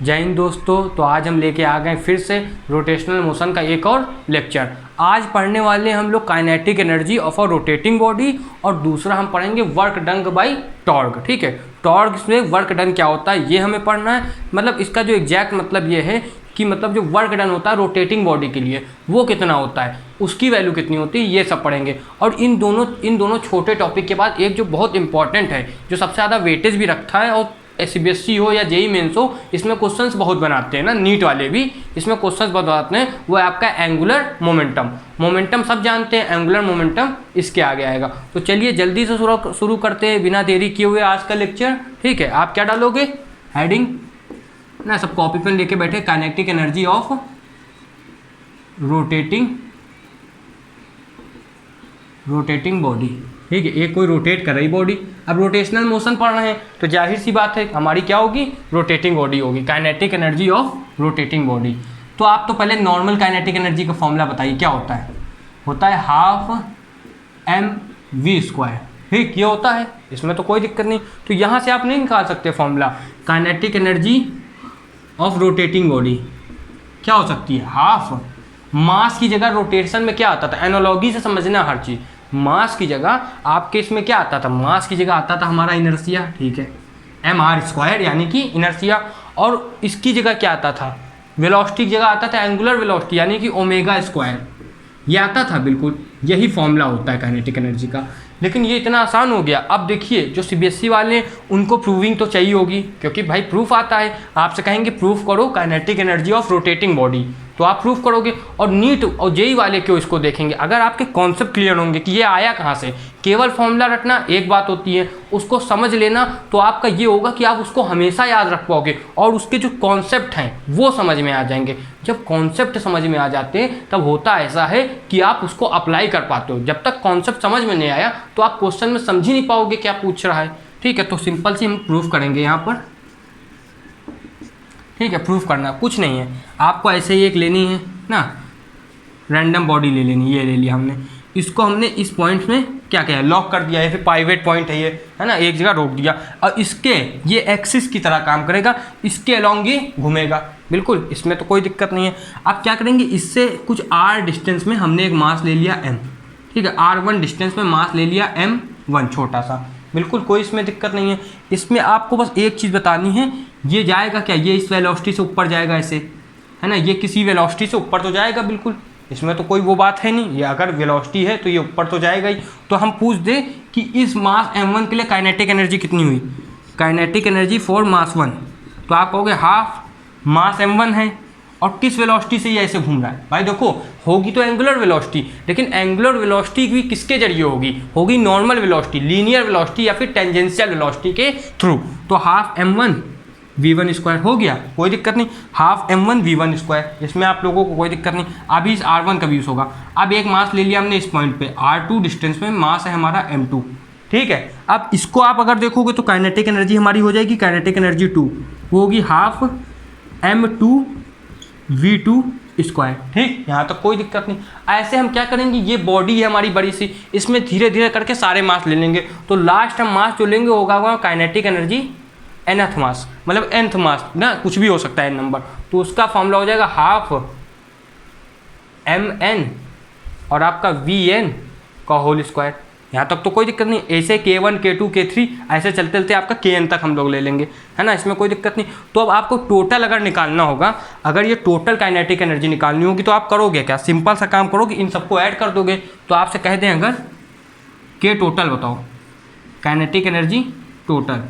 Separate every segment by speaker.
Speaker 1: जय हिंद दोस्तों। तो आज हम लेके आ गए फिर से रोटेशनल मोशन का एक और लेक्चर। आज पढ़ने वाले हम लोग kinetic energy of a rotating body और दूसरा हम पढ़ेंगे वर्क डन बाय टॉर्क। ठीक है, टॉर्क में वर्क डन क्या होता है ये हमें पढ़ना है। मतलब इसका जो एग्जैक्ट मतलब ये है कि मतलब जो वर्क डन होता है रोटेटिंग बॉडी के लिए वो कितना होता है, उसकी वैल्यू कितनी होती है, ये सब पढ़ेंगे। और इन दोनों छोटे टॉपिक के बाद एक जो बहुत इंपॉर्टेंट है, जो सबसे ज़्यादा वेटेज भी रखता है और सीबीएसई हो या जेई मेंस हो, इसमें क्वेश्चंस बहुत बनाते हैं ना, नीट वाले भी इसमें क्वेश्चंस बहुत बनाते हैं, वो है आपका एंगुलर मोमेंटम। मोमेंटम सब जानते हैं, एंगुलर मोमेंटम इसके आगे आएगा। तो चलिए जल्दी से शुरू करते हैं बिना देरी किए हुए आज का लेक्चर। ठीक है, आप क्या डालोगे हेडिंग ना, सब कॉपी पेन लेके बैठे, kinetic energy of rotating body. ठीक है, एक कोई रोटेट कर रही बॉडी। अब रोटेशनल मोशन पढ़ रहे हैं तो जाहिर सी बात है हमारी क्या होगी, रोटेटिंग बॉडी होगी, kinetic energy of rotating body. तो आप तो पहले नॉर्मल काइनेटिक एनर्जी का फॉर्मूला बताइए क्या होता है। होता है हाफ mv²। ठीक, ये होता है, इसमें तो कोई दिक्कत नहीं। तो यहाँ से आप नहीं निकाल सकते formula. Kinetic energy of rotating body क्या हो सकती है, हाफ मास की जगह रोटेशन में क्या आता था, एनालॉजी से समझना हर चीज़। मास की जगह आपके इसमें क्या आता था, मास की जगह आता था हमारा इनर्शिया। ठीक है, mr² यानी कि इनर्शिया। और इसकी जगह क्या आता था, वेलोसिटी की जगह आता था एंगुलर वेलोसिटी यानी कि ω²। ये आता था, बिल्कुल यही फॉर्मूला होता है काइनेटिक एनर्जी का। लेकिन ये इतना आसान हो गया। अब देखिए जो सीबीएसई वाले हैं उनको प्रूविंग तो चाहिए होगी, क्योंकि भाई प्रूफ आता है। आपसे कहेंगे प्रूफ करो kinetic energy of rotating body, तो आप प्रूफ करोगे। और नीट और जेई वाले क्यों इसको देखेंगे, अगर आपके कॉन्सेप्ट क्लियर होंगे कि ये आया कहाँ से। केवल फॉर्मूला रटना एक बात होती है, उसको समझ लेना तो आपका ये होगा कि आप उसको हमेशा याद रख पाओगे और उसके जो कॉन्सेप्ट हैं वो समझ में आ जाएंगे। जब कॉन्सेप्ट समझ में आ जाते हैं तब होता ऐसा है कि आप उसको अप्लाई कर पाते हो। जब तक कॉन्सेप्ट समझ में नहीं आया तो आप क्वेश्चन में समझ ही नहीं पाओगे क्या पूछ रहा है। ठीक है, तो सिंपल सी हम प्रूफ करेंगे यहाँ पर। ठीक है, प्रूफ करना कुछ नहीं है, आपको ऐसे ही एक लेनी है ना, रैंडम बॉडी ले लेनी। ये ले लिया हमने, इसको हमने इस पॉइंट में क्या किया, लॉक कर दिया है, फिर पाइवेट पॉइंट है ये, है ना, एक जगह रोक दिया। और इसके ये एक्सिस की तरह काम करेगा, इसके अलोंग ये घूमेगा, बिल्कुल इसमें तो कोई दिक्कत नहीं है। आप क्या करेंगे, इससे कुछ r डिस्टेंस में हमने एक मास ले लिया m। ठीक है, r1 डिस्टेंस में मास ले लिया m1 छोटा सा, बिल्कुल कोई इसमें दिक्कत नहीं है। इसमें आपको बस एक चीज़ बतानी है, ये जाएगा क्या, ये इस वेलोसिटी से ऊपर जाएगा ऐसे, है ना, ये किसी वेलोसिटी से ऊपर तो जाएगा, बिल्कुल इसमें तो कोई वो बात है नहीं। ये अगर वेलोसिटी है तो ये ऊपर तो जाएगा ही। तो हम पूछ दें कि इस मास m1 के लिए काइनेटिक एनर्जी कितनी हुई, काइनेटिक एनर्जी फॉर मास 1, तो आप कहोगे हाफ मास m1 है और किस वेलोसिटी से ये ऐसे घूम रहा है। भाई देखो, होगी तो एंगुलर वेलोसिटी, लेकिन एंगुलर वेलोसिटी भी किसके जरिए होगी नॉर्मल वेलोसिटी, लीनियर वेलोसिटी या फिर टेंजेंशियल वेलोसिटी के थ्रू। तो हाफ m1 v1² हो गया, कोई दिक्कत नहीं, हाफ m1 v1², इसमें आप लोगों को कोई दिक्कत नहीं। अभी इस r1 का भी यूज़ होगा। अब एक मास ले लिया हमने इस पॉइंट पे, r2 डिस्टेंस में मास है हमारा m2। ठीक है, अब इसको आप अगर देखोगे तो काइनेटिक एनर्जी हमारी हो जाएगी, काइनेटिक एनर्जी 2 होगी हाफ m2 v2²। ठीक, यहाँ तक कोई दिक्कत नहीं। ऐसे हम क्या करेंगे, ये बॉडी है हमारी बड़ी सी, इसमें धीरे धीरे करके सारे मास ले लेंगे। तो लास्ट हम मास जो लेंगे होगा काइनेटिक एनर्जी nth मास, मतलब nth मास ना, कुछ भी हो सकता है n नंबर। तो उसका फॉर्मूला हो जाएगा हाफ mn और आपका vn का होल स्क्वायर। यहाँ तक तो कोई दिक्कत नहीं। ऐसे k1 k2 k3 ऐसे चलते चलते आपका kn तक हम लोग ले लेंगे, है ना, इसमें कोई दिक्कत नहीं। तो अब आपको टोटल अगर निकालना होगा, अगर ये टोटल काइनेटिक एनर्जी निकालनी होगी तो आप करोगे क्या, सिंपल सा काम करोगे, इन सबको ऐड कर दोगे। तो आपसे कह दें अगर k टोटल बताओ, काइनेटिक एनर्जी टोटल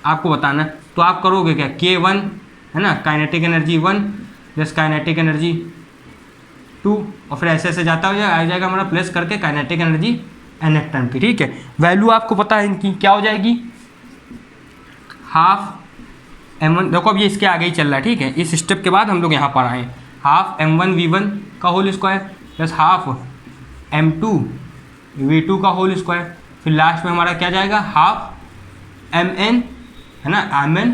Speaker 1: आपको बताना है, तो आप करोगे क्या, k1 है ना, kinetic energy 1 plus kinetic energy 2, और फिर ऐसे ऐसे जाता हो जाएगा, आ जाएगा हमारा प्लस करके काइनेटिक एनर्जी nth टर्म की। ठीक है, वैल्यू आपको पता है इनकी क्या हो जाएगी, हाफ m1। देखो अब ये इसके आगे ही चल रहा है। ठीक है, इस स्टेप के बाद हम लोग यहाँ पर आए, हाफ m1 v1 का whole square plus half m2 v2 का होल स्क्वायर, फिर लास्ट में हमारा क्या जाएगा, हाफ mn है ना, mn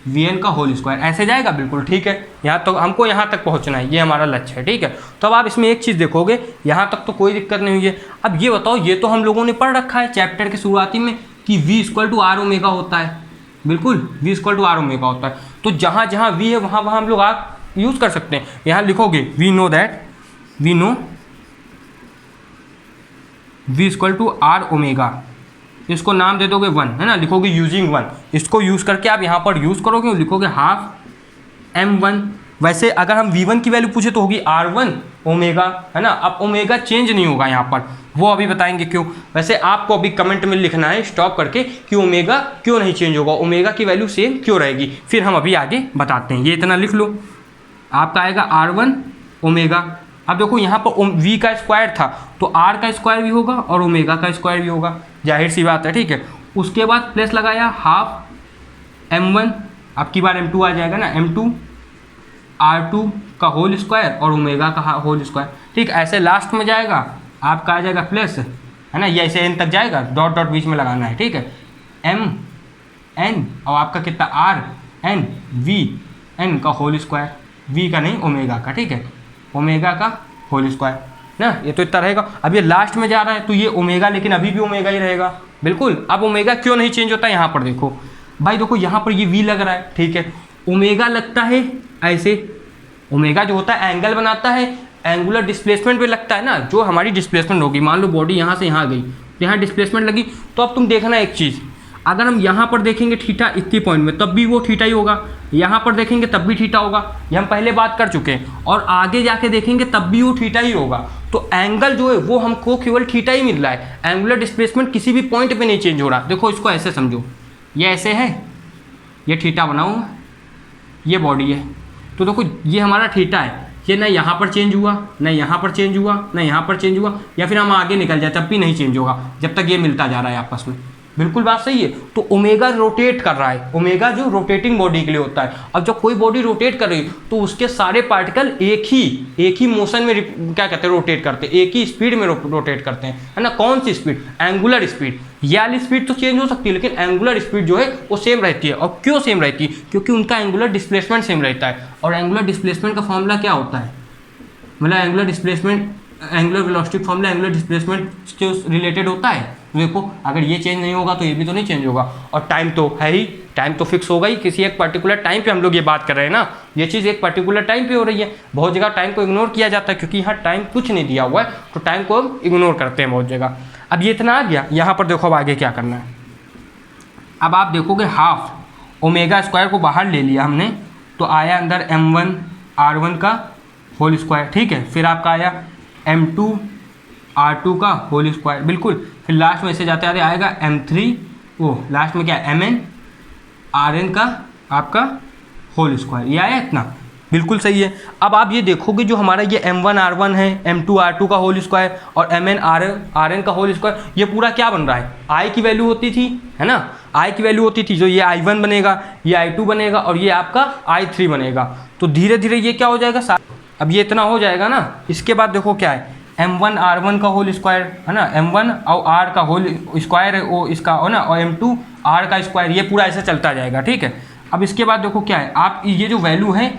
Speaker 1: vn का होल स्क्वायर, ऐसे जाएगा, बिल्कुल ठीक है। यहाँ तो हमको यहाँ तक पहुँचना है, ये हमारा लक्ष्य है। ठीक है, तो अब आप इसमें एक चीज़ देखोगे, यहाँ तक तो कोई दिक्कत नहीं हुई है। अब ये बताओ, ये तो हम लोगों ने पढ़ रखा है चैप्टर के शुरुआती में कि v = r ओमेगा होता है, बिल्कुल v = r ओमेगा होता है। तो जहाँ जहाँ वी है वहाँ वहाँ हम लोग आप यूज़ कर सकते हैं। यहाँ लिखोगे we know V equal to R omega, इसको नाम दे दोगे 1, है ना, लिखोगे यूजिंग 1, इसको यूज़ करके आप यहाँ पर यूज़ करोगे, लिखोगे हाफ m1। वैसे अगर हम v1 की वैल्यू पूछे तो होगी r1 ओमेगा, है ना। अब ओमेगा चेंज नहीं होगा यहाँ पर, वो अभी बताएंगे क्यों। वैसे आपको अभी कमेंट में लिखना है स्टॉप करके कि ओमेगा क्यों नहीं चेंज होगा, ओमेगा की वैल्यू सेम क्यों रहेगी, फिर हम अभी आगे बताते हैं। ये इतना लिख लो, आपका आएगा r1 ओमेगा। अब देखो यहाँ पर v का स्क्वायर था तो r का स्क्वायर भी होगा और ओमेगा का स्क्वायर भी होगा, जाहिर सी बात है, ठीक है। उसके बाद प्लस लगाया हाफ m1, अब की बार m2 आ जाएगा ना, m2 r2 का होल स्क्वायर और ओमेगा का होल स्क्वायर, ठीक। ऐसे लास्ट में जाएगा आपका आ जाएगा प्लस, है ना, ये ऐसे n तक जाएगा, डॉट डॉट बीच में लगाना है, ठीक है। m n और आपका कितना r n v n का होल स्क्वायर, v का नहीं ओमेगा का, ठीक है, ओमेगा का होल स्क्वायर ना, ये तो इतना रहेगा। अब ये लास्ट में जा रहा है तो ये ओमेगा, लेकिन अभी भी ओमेगा ही रहेगा बिल्कुल। अब ओमेगा क्यों नहीं चेंज होता, यहाँ पर देखो भाई, देखो यहाँ पर ये v लग रहा है, ठीक है, ओमेगा लगता है ऐसे, ओमेगा जो होता है एंगल बनाता है, एंगुलर डिस्प्लेसमेंट पे लगता है ना, जो हमारी डिस्प्लेसमेंट होगी, मान लो बॉडी यहाँ से यहाँ गई, यहाँ डिस्प्लेसमेंट लगी, तो अब तुम देखना एक चीज़, अगर हम यहाँ पर देखेंगे थीटा इतनी पॉइंट में, तब भी वो थीटा ही होगा, यहाँ पर देखेंगे तब भी थीटा होगा, ये हम पहले बात कर चुके हैं, और आगे जाके देखेंगे तब भी वो थीटा ही होगा। तो एंगल जो है वो हमको केवल थीटा ही मिल रहा है, एंगुलर डिस्प्लेसमेंट किसी भी पॉइंट पे नहीं चेंज हो रहा। देखो इसको ऐसे समझो, ये ऐसे है, ये थीटा बनाऊँ, ये बॉडी है, तो देखो ये हमारा थीटा है, ये ना यहाँ पर चेंज हुआ, ना यहाँ पर चेंज हुआ, ना यहाँ पर चेंज हुआ, या फिर हम आगे निकल जाए तब भी नहीं चेंज होगा, जब तक ये मिलता जा रहा है आपस में। बिल्कुल बात सही है। तो ओमेगा रोटेट कर रहा है, ओमेगा जो रोटेटिंग बॉडी के लिए होता है। अब जब कोई बॉडी रोटेट कर रही है तो उसके सारे पार्टिकल एक ही मोशन में क्या कहते हैं, रोटेट करते हैं, एक ही स्पीड में रोटेट करते हैं, है ना। कौन सी स्पीड, एंगुलर स्पीड। ये वाली स्पीड तो चेंज हो सकती है, लेकिन एंगुलर स्पीड जो है वो सेम रहती है। और क्यों सेम रहती है, क्योंकि उनका एंगुलर डिस्प्लेसमेंट सेम रहता है। और एंगुलर डिस्प्लेसमेंट का फॉर्मूला क्या होता है, मतलब angular displacement, angular velocity formula angular displacement से रिलेटेड होता है। देखो अगर ये चेंज नहीं होगा तो ये भी तो नहीं चेंज होगा। और टाइम तो है ही, टाइम तो फिक्स होगा ही, किसी एक पर्टिकुलर टाइम पे हम लोग ये बात कर रहे हैं ना, ये चीज़ एक पर्टिकुलर टाइम पे हो रही है। बहुत जगह टाइम को इग्नोर किया जाता है क्योंकि यहाँ टाइम कुछ नहीं दिया हुआ है, तो टाइम को हम इग्नोर करते हैं बहुत जगह। अब ये इतना आ गया, यहाँ पर देखो अब आगे क्या करना है। अब आप देखोगे हाफ ओमेगा स्क्वायर को बाहर ले लिया हमने, तो आया अंदर m1 r1 का होल स्क्वायर, ठीक है। फिर आपका आया m2 r2 का होल स्क्वायर, बिल्कुल। फिर लास्ट में ऐसे जाते आते आएगा m3, वो लास्ट में क्या है mn rn का आपका होल स्क्वायर, ये आया इतना, बिल्कुल सही है। अब आप ये देखोगे जो हमारा ये m1 r1 है, m2 r2 का होल स्क्वायर और mn rn का होल स्क्वायर, ये पूरा क्या बन रहा है, i की वैल्यू होती थी, है ना, i की वैल्यू होती थी, जो ये i1 बनेगा, ये i2 बनेगा और ये आपका i3 बनेगा। तो धीरे धीरे ये क्या हो जाएगा, अब ये इतना हो जाएगा ना। इसके बाद देखो क्या है, m1 r1 का होल स्क्वायर, है ना, m1 और r का होल स्क्वायर है वो इसका, है ना, और m2 r का स्क्वायर, ये पूरा ऐसे चलता जाएगा, ठीक है। अब इसके बाद देखो क्या है, आप ये जो वैल्यू है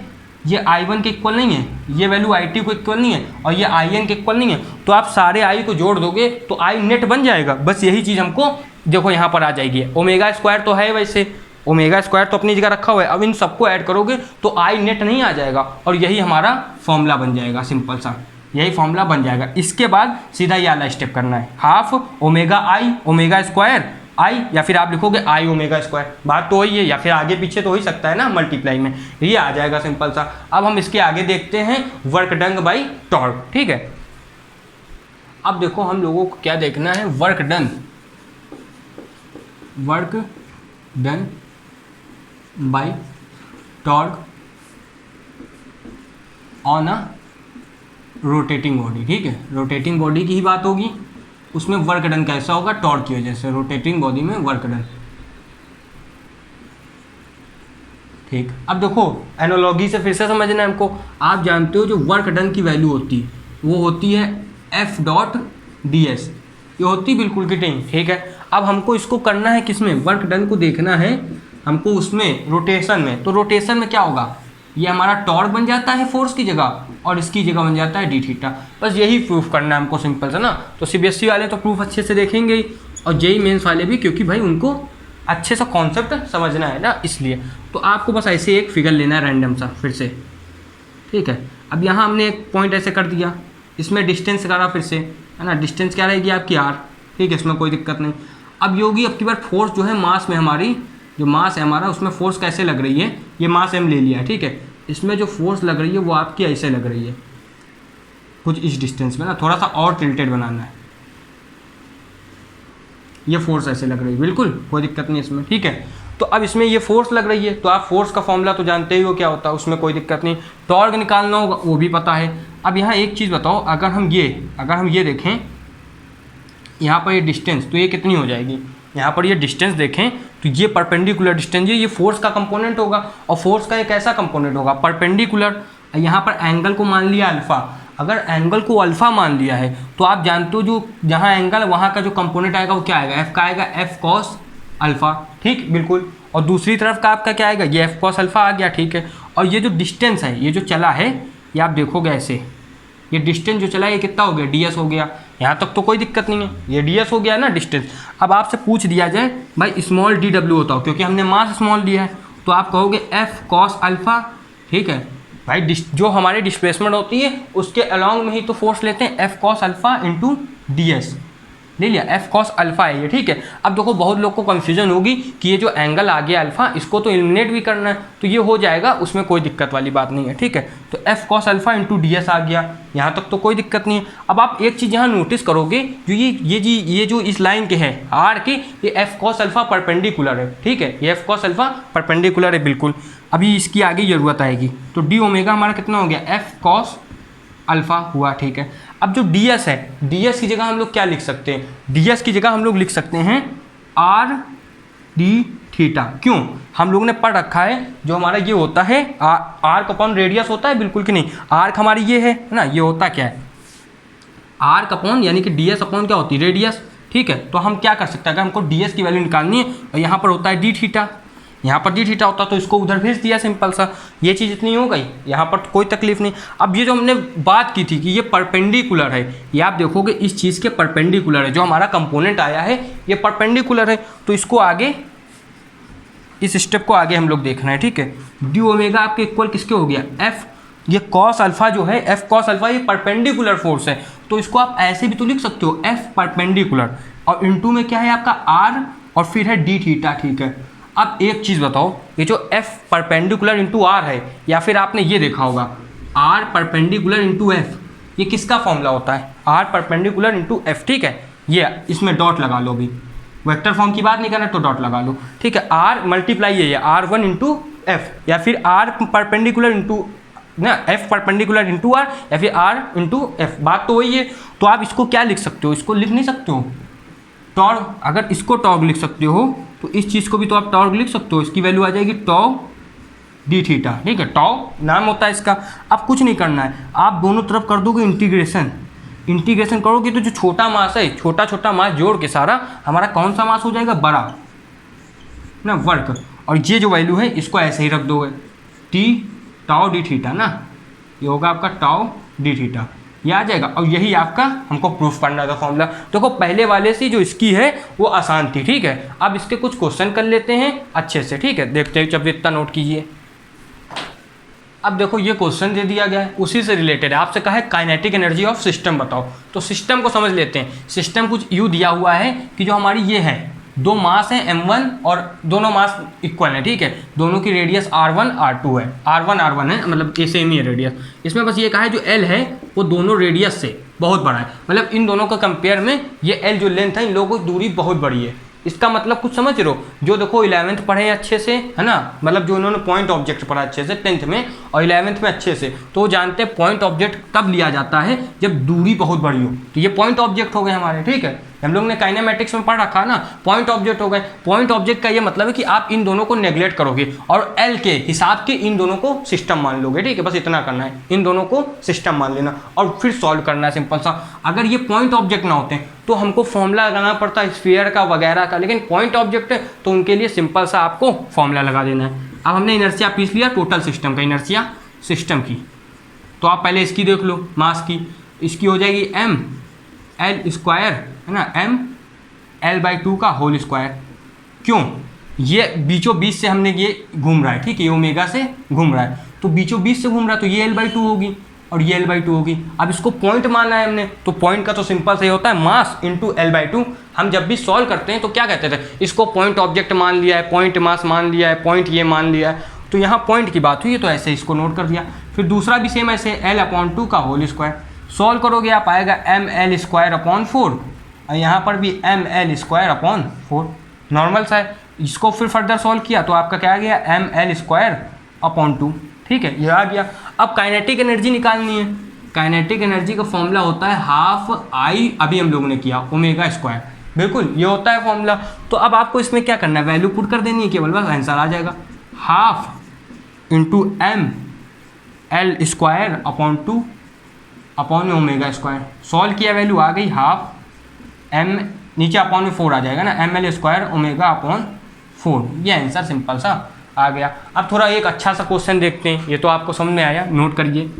Speaker 1: ये i1 के इक्वल नहीं है, ये वैल्यू i2 को इक्वल नहीं है और ये in के इक्वल नहीं है, तो आप सारे i को जोड़ दोगे तो i नेट बन जाएगा। बस यही चीज़ हमको देखो यहाँ पर आ जाएगी। ओमेगा स्क्वायर तो है, वैसे ओमेगा स्क्वायर तो अपनी जगह रखा हुआ है, अब इन सबको ऐड करोगे तो आई नेट नहीं आ जाएगा और यही हमारा फॉर्मूला बन जाएगा, सिंपल सा यही फॉर्मूला बन जाएगा। इसके बाद सीधा ये वाला स्टेप करना है, half omega I omega square I, या फिर आप लिखोगे आई ओमेगा स्क्वायर, बात तो वही है, या फिर आगे पीछे तो हो ही सकता है ना मल्टीप्लाई में, ये आ जाएगा सिंपल सा। अब हम इसके आगे देखते हैं वर्क डन बाई टॉर्क, ठीक है। अब देखो हम लोगों को क्या देखना है, work done by torque on a rotating body, ठीक है। रोटेटिंग बॉडी की ही बात होगी, उसमें वर्क डन कैसा होगा, टॉर्क की वजह से, रोटेटिंग बॉडी में वर्क डन, ठीक। अब देखो एनालॉजी से फिर से समझना है हमको। आप जानते हो जो वर्क डन की वैल्यू होती है वो होती है F.ds, ये होती बिल्कुल की नहीं, ठीक है। अब हमको इसको करना है किसमें, वर्क डन को देखना है हमको उसमें रोटेशन में। तो रोटेशन में क्या होगा, ये हमारा टॉर्क बन जाता है फोर्स की जगह और इसकी जगह बन जाता है डी थीटा। बस यही प्रूफ करना है हमको, सिंपल सा ना। तो CBSE वाले तो प्रूफ अच्छे से देखेंगे ही और JEE मेंस वाले भी, क्योंकि भाई उनको अच्छे से कॉन्सेप्ट समझना है ना, इसलिए। तो आपको बस ऐसे एक फिगर लेना है रैंडम सा फिर से, ठीक है। अब यहाँ हमने एक पॉइंट ऐसे कर दिया, इसमें डिस्टेंस करा फिर से, है ना, डिस्टेंस क्या रहेगी आपकी r, ठीक है, इसमें कोई दिक्कत नहीं। अब ये होगी अब की बार फोर्स जो है मास में, हमारी जो मास है हमारा उसमें फोर्स कैसे लग रही है, ये मास m ले लिया है, ठीक है। इसमें जो फोर्स लग रही है वो आपकी ऐसे लग रही है कुछ इस डिस्टेंस में ना, थोड़ा सा और टिल्टेड बनाना है, ये फोर्स ऐसे लग रही है, बिल्कुल कोई दिक्कत नहीं इसमें, ठीक है। तो अब इसमें ये फोर्स लग रही है, तो आप फोर्स का फॉर्मूला तो जानते ही हो क्या होता है, उसमें कोई दिक्कत नहीं। टॉर्क निकालना होगा वो भी पता है। अब यहाँ एक चीज़ बताओ, अगर हम ये देखें यहाँ पर ये डिस्टेंस, तो ये कितनी हो जाएगी, यहाँ पर ये डिस्टेंस देखें तो ये परपेंडिकुलर डिस्टेंस, ये फोर्स का कंपोनेंट होगा, और फोर्स का एक ऐसा कंपोनेंट होगा परपेंडिकुलर। यहाँ पर एंगल को मान लिया अल्फ़ा, अगर एंगल को अल्फ़ा मान लिया है तो आप जानते हो जो जहाँ एंगल वहाँ का जो कंपोनेंट आएगा वो क्या आएगा, एफ का आएगा, एफ कॉस अल्फ़ा, ठीक, बिल्कुल। और दूसरी तरफ का आपका क्या आएगा, ये एफ कॉस अल्फ़ा आ गया, ठीक है। और ये जो डिस्टेंस है, ये जो चला है, ये आप देखोगे ऐसे, ये डिस्टेंस जो चला है ये कितना हो गया, ds हो गया। यहाँ तक तो कोई दिक्कत नहीं है, ये ds हो गया ना डिस्टेंस। अब आपसे पूछ दिया जाए भाई स्मॉल dw होता हो, क्योंकि हमने मास स्मॉल दिया है, तो आप कहोगे f cos अल्फ़ा, ठीक है भाई। जो हमारी डिस्प्लेसमेंट होती है उसके अलॉन्ग में ही तो फोर्स लेते हैं, f cos alpha into ds, ले लिया, f cos अल्फ़ा है ये, ठीक है। अब देखो बहुत लोग को कन्फ्यूजन होगी कि ये जो एंगल आ गया अल्फ़ा, इसको तो एलिमिनेट भी करना है, तो ये हो जाएगा, उसमें कोई दिक्कत वाली बात नहीं है, ठीक है। तो f cos alpha into ds आ गया, यहाँ तक तो कोई दिक्कत नहीं है। अब आप एक चीज़ यहाँ नोटिस करोगे, जो ये जो इस लाइन के है r के, ये f cos अल्फ़ा परपेंडिकुलर है, ठीक है, ये f cos अल्फ़ा परपेंडिकुलर है, बिल्कुल। अभी इसकी आगे ज़रूरत आएगी, तो d ओमेगा हमारा कितना हो गया, f cos अल्फ़ा हुआ, ठीक है। अब जो ds है, ds की जगह हम लोग क्या लिख सकते हैं, ds की जगह हम लोग लिख सकते हैं r d थीटा। क्यों, हम लोग ने पढ़ रखा है जो हमारा ये होता है आर्क अपॉन रेडियस होता है, बिल्कुल कि नहीं। आर्क हमारी ये है ना, ये होता क्या है, आर्क अपॉन यानी कि ds अपॉन क्या होती है, रेडियस, ठीक है। तो हम क्या कर सकते हैं, अगर हमको ds की वैल्यू निकालनी है, और यहाँ पर होता है d थीटा, यहाँ पर डी थीटा होता तो इसको उधर भेज दिया, सिंपल सा, ये चीज़ इतनी हो गई, यहाँ पर कोई तकलीफ नहीं। अब ये जो हमने बात की थी कि ये परपेंडिकुलर है, ये आप देखोगे इस चीज़ के परपेंडिकुलर है, जो हमारा कंपोनेंट आया है ये परपेंडिकुलर है, तो इसको आगे, इस स्टेप को आगे हम लोग देखना है, ठीक है। डी ओमेगा आपके इक्वल किसके हो गया, एफ, ये कॉस अल्फा जो है, एफ कॉस अल्फा, ये परपेंडिकुलर फोर्स है, तो इसको आप ऐसे भी तो लिख सकते हो, एफ परपेंडिकुलर, और इनटू में क्या है आपका आर, और फिर है डी थीटा, ठीक है। अब एक चीज़ बताओ, ये जो f परपेंडिकुलर इंटू आर है, या फिर आपने ये देखा होगा r परपेंडिकुलर इंटू एफ, ये किसका फॉर्मूला होता है, r परपेंडिकुलर इंटू एफ, ठीक है। ये इसमें डॉट लगा लो, भी वेक्टर फॉर्म की बात नहीं करना तो डॉट लगा लो, ठीक है। r मल्टीप्लाई ये r1 इंटू एफ, या फिर r परपेंडिकुलर इंटू ना f परपेंडिकुलर इंटू आर, या फिर r इंटू एफ, बात तो वही है। तो आप इसको क्या लिख सकते हो, इसको लिख नहीं सकते हो टॉर्क, अगर इसको टॉर्क लिख सकते हो तो इस चीज़ को भी तो आप टॉर्क लिख सकते हो, इसकी वैल्यू आ जाएगी टॉ डी थीटा, ठीक है, टॉ नाम होता है इसका। अब कुछ नहीं करना है, आप दोनों तरफ कर दोगे इंटीग्रेशन, इंटीग्रेशन करोगे तो जो छोटा मास है, छोटा छोटा मास जोड़ के सारा हमारा कौन सा मास हो जाएगा, बड़ा ना, वर्क, और ये जो वैल्यू है इसको ऐसे ही रख दोगे, टी टाओ डी थीटा ना, ये होगा आपका टाओ डी थीटा, ये आ जाएगा। और यही आपका हमको प्रूफ करना था फॉर्मूला। देखो पहले वाले से जो इसकी है वो आसान थी, ठीक है। अब इसके कुछ क्वेश्चन कर लेते हैं अच्छे से, ठीक है, देखते हैं, जब इतना नोट कीजिए। अब देखो ये क्वेश्चन दे दिया गया है, उसी से रिलेटेड है, आपसे कहा है काइनेटिक एनर्जी ऑफ सिस्टम बताओ, तो सिस्टम को समझ लेते हैं। सिस्टम कुछ यूँ दिया हुआ है कि जो हमारी ये है, दो मास हैं m1 और दोनों मास इक्वल हैं, ठीक है, दोनों की रेडियस r1 r2 है, r1 है, मतलब ये सेम ही है रेडियस। इसमें बस ये कहा है जो l है वो दोनों रेडियस से बहुत बड़ा है, मतलब इन दोनों का कंपेयर में ये l जो लेंथ है इन लोगों की दूरी बहुत बड़ी है। इसका मतलब कुछ समझ रहे हो, जो देखो 11th पढ़े अच्छे से, है ना, मतलब जो इन्होंने पॉइंट ऑब्जेक्ट पढ़ा अच्छे से 10th में और 11th में अच्छे से, तो जानते हैं पॉइंट ऑब्जेक्ट तब लिया जाता है जब दूरी बहुत बड़ी हो, तो ये पॉइंट ऑब्जेक्ट हो गए हमारे, ठीक है। हम लोग ने काइनेमेटिक्स में पढ़ रखा ना, पॉइंट ऑब्जेक्ट हो गए। पॉइंट ऑब्जेक्ट का ये मतलब है कि आप इन दोनों को नेग्लेक्ट करोगे और एल के हिसाब के इन दोनों को सिस्टम मान लोगे, ठीक है, बस इतना करना है, इन दोनों को सिस्टम मान लेना और फिर सॉल्व करना है सिंपल सा। अगर ये पॉइंट ऑब्जेक्ट ना होते तो हमको फॉर्मूला लगाना पड़ता है स्फीयर का वगैरह का, लेकिन पॉइंट ऑब्जेक्ट है तो उनके लिए सिंपल सा आपको फॉर्मूला लगा देना है। अब हमने इनर्शिया पीस लिया टोटल सिस्टम का, इनर्शिया सिस्टम की, तो आप पहले इसकी देख लो, मास की, इसकी हो जाएगी m l स्क्वायर, है ना, m l/2 का होल स्क्वायर। क्यों, ये बीचों बीच से हमने ये घूम रहा है, ठीक है, ये ओमेगा से घूम रहा है, तो बीचों बीच से घूम रहा है, तो ये L/2 होगी और ये L/2 होगी। अब इसको पॉइंट मानना है हमने, तो पॉइंट का तो सिंपल से होता है मास इंटू L/2। हम जब भी सॉल्व करते हैं तो क्या कहते थे, इसको पॉइंट ऑब्जेक्ट मान लिया है, पॉइंट मास मान लिया है, पॉइंट ये मान लिया है, तो यहाँ पॉइंट की बात हुई है तो ऐसे इसको नोट कर दिया। फिर दूसरा भी सेम ऐसे L/2 का होल स्क्वायर, सॉल्व करोगे आप आएगा mL²/4 और यहाँ पर भी mL²/4, नॉर्मल सा है। इसको फिर फर्दर सॉल्व किया तो आपका क्या आ गया mL²/2, ठीक है, ये आ गया। अब काइनेटिक एनर्जी निकालनी है। काइनेटिक एनर्जी का फॉर्मूला होता है हाफ आई, अभी हम लोगों ने किया ओमेगा स्क्वायर, बिल्कुल ये होता है फॉर्मूला। तो अब आपको इसमें क्या करना है, वैल्यू पुट कर देनी है केवल, बस आंसर आ जाएगा। हाफ इंटू mL²/2 अपॉन में ओमेगा स्क्वायर, सॉल्व किया वैल्यू आ गई हाफ m, नीचे अपॉन में 4 आ जाएगा ना, mL²ω/4, ये आंसर सिंपल सा आ गया। अब थोड़ा एक अच्छा सा क्वेश्चन देखते हैं, ये तो आपको समझ में आया, नोट करिए।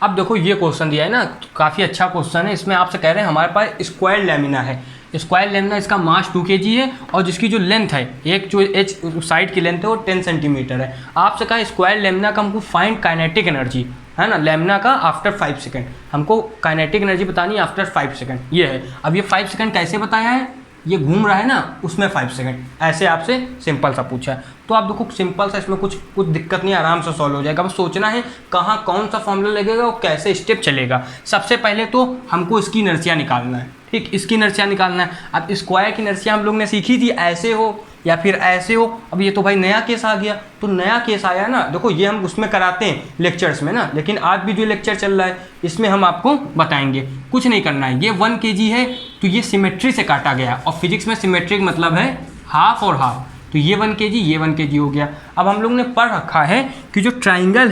Speaker 1: अब देखो ये क्वेश्चन दिया है ना, काफ़ी अच्छा क्वेश्चन है। इसमें आपसे कह रहे हैं हमारे पास स्क्वायर लेमिना है, स्क्वायर लेमिना, इसका मास 2 kg है और जिसकी जो लेंथ है, एक जो एच साइड की लेंथ है वो 10 सेंटीमीटर है। आपसे कहा स्क्वायर लेमिना का हमको फाइंड काइनेटिक एनर्जी, है ना, लेमिना का आफ्टर 5 सेकंड, हमको काइनेटिक एनर्जी बतानी है आफ्टर 5 सेकंड, ये है। अब ये 5 सेकंड कैसे बताया है, ये घूम रहा है ना उसमें 5 सेकंड, ऐसे आपसे सिंपल सा पूछा है। तो आप देखो सिंपल सा, इसमें कुछ दिक्कत नहीं, आराम से सॉल्व हो जाएगा। बस सोचना है कहाँ कौन सा फॉर्मूला लगेगा और कैसे स्टेप चलेगा। सबसे पहले तो हमको इसकी इनर्शिया निकालना है, ठीक, इसकी इनर्शिया निकालना है। अब स्क्वायर की इनर्शिया हम लोग ने सीखी थी, ऐसे हो या फिर ऐसे हो। अब ये तो भाई नया केस आ गया, तो नया केस आया ना, देखो ये हम उसमें कराते हैं लेक्चर्स में ना, लेकिन आज भी जो लेक्चर चल रहा है इसमें हम आपको बताएंगे। कुछ नहीं करना है, ये 1 kg है तो ये सिमेट्री से काटा गया, और फिजिक्स में सिमेट्रिक मतलब है हाफ और हाफ, तो ये 1 kg, ये 1 kg हो गया। अब हम लोग ने पढ़ रखा है कि जो ट्राइंगल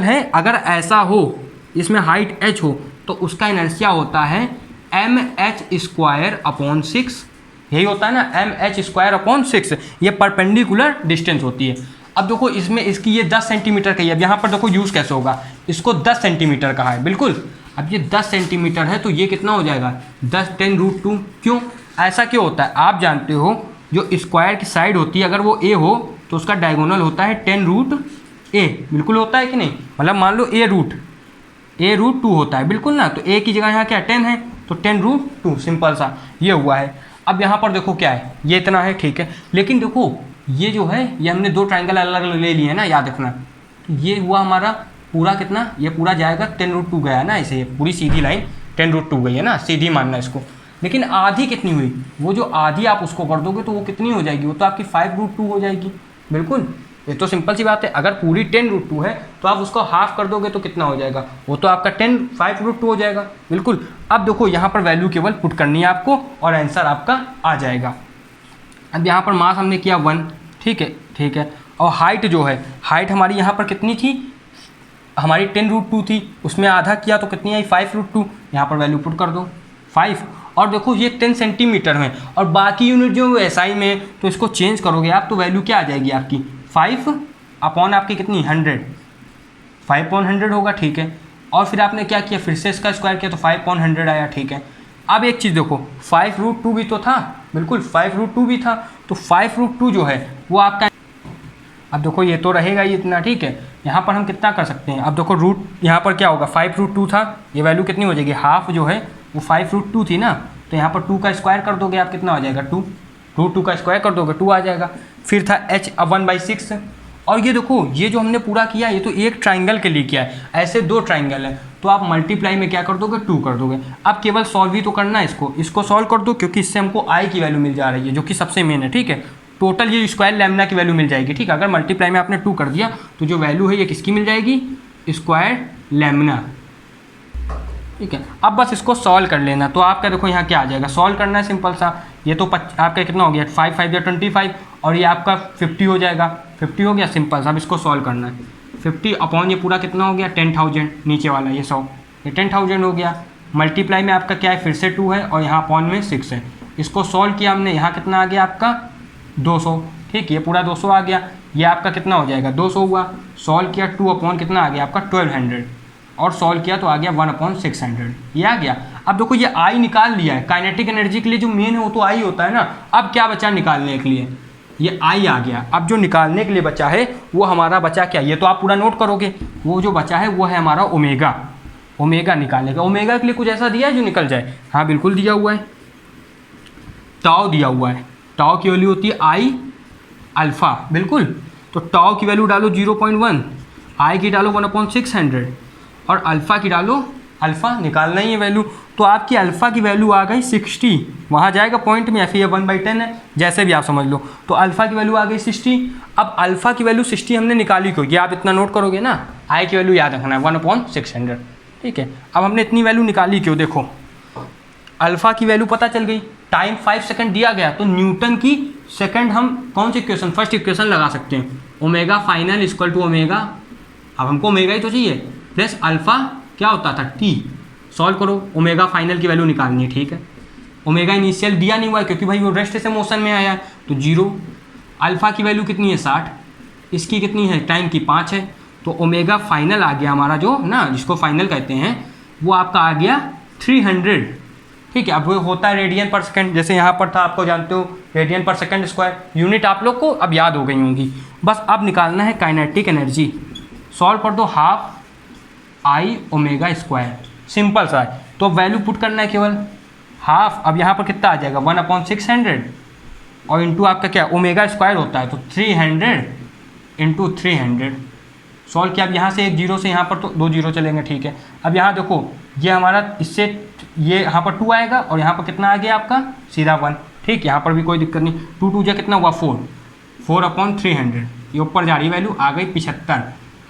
Speaker 1: है अगर ऐसा हो, इसमें हाइट h हो, तो उसका इनर्शिया होता है mH²/6, यही होता है ना, mH²/6, ये परपेंडिकुलर डिस्टेंस होती है। अब देखो इसमें इसकी ये 10 सेंटीमीटर का है, अब यहाँ पर देखो यूज़ कैसे होगा, इसको 10 सेंटीमीटर का है, बिल्कुल। अब ये 10 सेंटीमीटर है तो ये कितना हो जाएगा 10×10√2। क्यों ऐसा क्यों होता है, आप जानते हो जो स्क्वायर की साइड होती है अगर वो a हो तो उसका डायगोनल होता है 10√a, बिल्कुल होता है कि नहीं, मतलब मान लो a√2 होता है, बिल्कुल ना, तो a की जगह यहाँ क्या 10 है तो 10√2, सिंपल सा ये हुआ है। अब यहाँ पर देखो क्या है, ये इतना है, ठीक है, लेकिन देखो ये जो है ये हमने 2 ट्राइंगल अलग अलग ले लिए हैं ना, याद रखना। तो ये हुआ हमारा पूरा कितना, ये पूरा जाएगा 10√2 गया है ना, ऐसे ये पूरी सीधी लाइन 10√2 गई है ना, सीधी मानना इसको। लेकिन आधी कितनी हुई, वो जो आधी आप उसको कर दोगे तो वो कितनी हो जाएगी, वो तो आपकी 5√2 हो जाएगी, बिल्कुल। ये तो सिंपल सी बात है, अगर पूरी 10√2 है तो आप उसको हाफ कर दोगे तो कितना हो जाएगा, वो तो आपका 5√2 हो जाएगा, बिल्कुल। अब देखो यहाँ पर वैल्यू केवल पुट करनी है आपको और आंसर आपका आ जाएगा। अब यहाँ पर मास हमने किया 1, ठीक है, और हाइट जो है, हाइट हमारी यहाँ पर कितनी थी, हमारी 10√2 थी, उसमें आधा किया तो कितनी आई 5√2, यहाँ पर वैल्यू पुट कर दो 5। और देखो ये 10 सेंटीमीटर में और बाकी यूनिट जो SI में, तो इसको चेंज करोगे आप तो वैल्यू क्या आ जाएगी आपकी 5 अपॉन आपकी कितनी 100, 5/100 होगा, ठीक है। और फिर आपने क्या किया, फिर से इसका स्क्वायर किया तो 5/100 आया, ठीक है। अब एक चीज़ देखो 5√2 भी तो था, बिल्कुल 5√2 भी था, तो 5√2 जो है वो आपका, अब देखो ये तो रहेगा ही इतना, ठीक है। यहाँ पर हम कितना कर सकते हैं, अब देखो रूट यहाँ पर क्या होगा 5√2 था, ये वैल्यू कितनी हो जाएगी, हाफ जो है वो 5√2 थी ना, तो यहाँ पर 2 का स्क्वायर कर दोगे आप, कितना हो जाएगा 2, √2 का स्क्वायर कर दोगे 2 आ जाएगा। फिर था h 1/6, और ये देखो ये जो हमने पूरा किया ये तो एक ट्राइंगल के लिए किया है, ऐसे 2 ट्राइंगल है तो आप मल्टीप्लाई में क्या कर दोगे 2 कर दोगे। अब केवल सॉल्व ही तो करना है इसको सॉल्व कर दो, क्योंकि इससे हमको i की वैल्यू मिल जा रही है जो कि सबसे मेन है, ठीक है। टोटल ये स्क्वायर लेमना की वैल्यू मिल जाएगी, ठीक है। अगर मल्टीप्लाई में आपने 2 कर दिया तो जो वैल्यू है ये किसकी मिल जाएगी, स्क्वायर लेमना, ठीक है। अब बस इसको सॉल्व कर लेना, तो आपका देखो यहाँ क्या आ जाएगा, सॉल्व करना है सिंपल सा। ये तो आपका कितना हो गया 5 5 25 और ये आपका 50 हो जाएगा, 50 हो गया, सिंपल सा। अब इसको सॉल्व करना है 50 अपॉन ये पूरा कितना हो गया 10,000, नीचे वाला ये 100, ये 10,000 हो गया। मल्टीप्लाई में आपका क्या है फिर से 2 है और यहाँ अपॉन में 6 है। इसको सॉल्व किया हमने, यहाँ कितना आ गया आपका 200, ठीक, ये पूरा 200 आ गया। ये आपका कितना हो जाएगा 200 हुआ, सॉल्व किया 2 अपॉन कितना आ गया आपका 1200 और सॉल्व किया तो आ गया 1/600, ये आ गया। अब देखो ये आई निकाल लिया है, काइनेटिक एनर्जी के लिए जो मेन है वो तो आई होता है ना। अब क्या बचा निकालने के लिए, ये आई आ गया। अब जो निकालने के लिए बचा है वो हमारा बचा क्या, ये तो आप पूरा नोट करोगे। वो जो बचा है वो है हमारा ओमेगा। ओमेगा निकालने का, ओमेगा के लिए कुछ ऐसा दिया है जो निकल जाए? हाँ बिल्कुल दिया हुआ है, टाउ दिया हुआ है। टाउ की वैल्यू होती है आई अल्फ़ा, बिल्कुल। तो टाउ की वैल्यू डालो 0.1, आई की डालो 1/600 और अल्फ़ा की डालो, अल्फ़ा निकालना ही है वैल्यू। तो आपकी अल्फ़ा की वैल्यू आ गई 60, वहाँ जाएगा पॉइंट में, या फिर ये 1/10 है, जैसे भी आप समझ लो। तो अल्फ़ा की वैल्यू आ गई 60। अब अल्फ़ा की वैल्यू 60 हमने निकाली क्यों, ये आप इतना नोट करोगे ना। आई की वैल्यू याद रखना है 1/600, ठीक है। अब हमने इतनी वैल्यू निकाली क्यों, देखो अल्फ़ा की वैल्यू पता चल गई, टाइम 5 सेकंड दिया गया, तो न्यूटन की सेकंड हम कौन सी इक्वेशन, फर्स्ट इक्वेशन लगा सकते हैं, omega final equal to omega, अब हमको ओमेगा ही तो चाहिए, प्लस अल्फ़ा क्या होता था टी। सॉल्व करो, ओमेगा फाइनल की वैल्यू निकालनी है, ठीक है। ओमेगा इनिशियल दिया नहीं हुआ है क्योंकि भाई वो रेस्ट से मोशन में आया है, तो 0। अल्फ़ा की वैल्यू कितनी है 60, इसकी कितनी है टाइम की 5 है, तो ओमेगा फाइनल आ गया हमारा जो ना, जिसको फाइनल कहते हैं, वो आपका आ गया 300, ठीक है। अब वो होता है रेडियन पर सेकंड, जैसे यहाँ पर था आपको जानते हो रेडियन पर सेकंड स्क्वायर, यूनिट आप लोग को अब याद हो गई होंगी। बस अब निकालना है काइनेटिक एनर्जी, सॉल्व कर दो, half I omega square, simple सा है। तो वैल्यू पुट करना है केवल हाफ, अब यहाँ पर कितना आ जाएगा 1/600 और इंटू आपका क्या ओमेगा स्क्वायर होता है, तो 300 इंटू 300। सॉल्व किया, अब यहाँ से एक जीरो से यहाँ पर तो 2 जीरो चलेंगे, ठीक है। अब यहाँ देखो ये हमारा इससे ये यहाँ पर 2 आएगा और यहाँ पर कितना आ गया आपका सीधा 1, ठीक। यहाँ पर भी कोई दिक्कत नहीं, 2 2 जा कितना हुआ 4/300, ये ऊपर जा रही वैल्यू आ गई 75।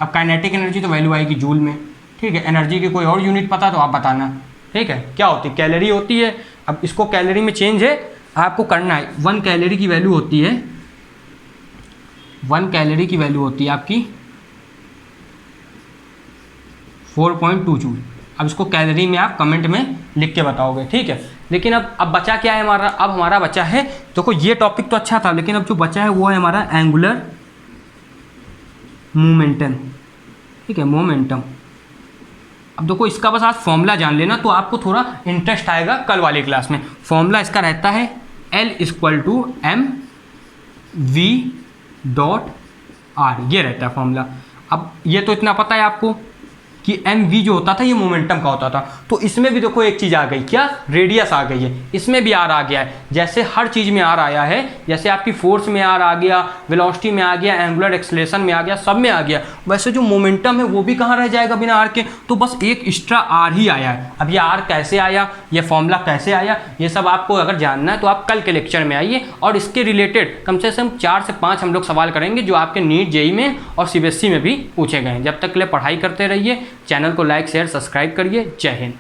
Speaker 1: अब काइनेटिक एनर्जी तो वैल्यू आएगी जूल में, ठीक है। एनर्जी की कोई और यूनिट पता तो आप बताना, ठीक है। क्या होती है, कैलोरी होती है। अब इसको कैलोरी में चेंज है, आपको करना है 1 कैलोरी की वैल्यू होती है, 1 कैलोरी की वैल्यू होती है आपकी 4.2 जूल। अब इसको कैलोरी में आप कमेंट में लिख के बताओगे, ठीक है। लेकिन अब बचा क्या है हमारा, अब हमारा बचा है, देखो ये टॉपिक तो अच्छा था, लेकिन अब जो बचा है वो है हमारा एंगुलर मोमेंटम, ठीक है, मोमेंटम। अब देखो इसका बस आज फॉर्मूला जान लेना तो आपको थोड़ा इंटरेस्ट आएगा कल वाली क्लास में। फॉर्मूला इसका रहता है L=mv.r, ये रहता है फॉर्मूला। अब ये तो इतना पता है आपको कि mv जो होता था ये मोमेंटम का होता था, तो इसमें भी देखो एक चीज़ आ गई, क्या रेडियस आ गई है, इसमें भी आर आ गया है। जैसे हर चीज़ में आर आया है, जैसे आपकी फोर्स में आर आ गया, वेलोसिटी में आ गया, एंगुलर एक्सेलरेशन में आ गया, सब में आ गया, वैसे जो मोमेंटम है वो भी कहाँ रह जाएगा बिना आर के, तो बस एक एक्स्ट्रा आर ही आया है। अब ये आर कैसे आया, ये फॉर्मूला कैसे आया, ये सब आपको अगर जानना है तो आप कल के लेक्चर में आइए, और इसके रिलेटेड कम से कम 4 से 5 हम लोग सवाल करेंगे जो आपके नीट जेई में और सीबीएसई में भी पूछे गए हैं। जब तक के लिए पढ़ाई करते रहिए, चैनल को लाइक शेयर सब्सक्राइब करिए। जय हिंद।